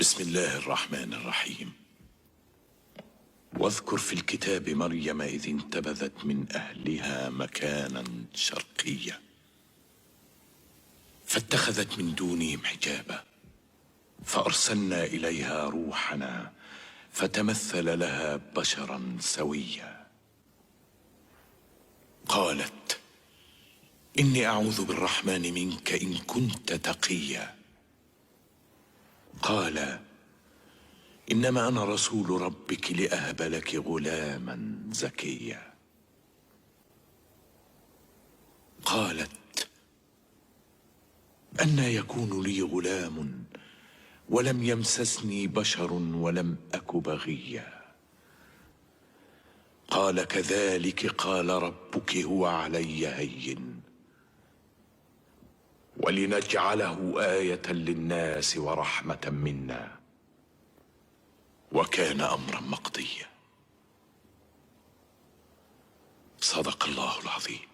بسم الله الرحمن الرحيم. واذكر في الكتاب مريم إذ انتبذت من أهلها مكانا شرقيا فاتخذت من دونهم حجابا فأرسلنا إليها روحنا فتمثل لها بشرا سويا. قالت إني أعوذ بالرحمن منك إن كنت تقيا. قال إنما أنا رسول ربك لأهب لك غلاما زكيا. قالت أنى يكون لي غلام ولم يمسسني بشر ولم أك بغيا. قال كذلك قال ربك هو علي هين ولنجعله آية للناس ورحمة منا وكان أمرا مقضيا. صدق الله العظيم.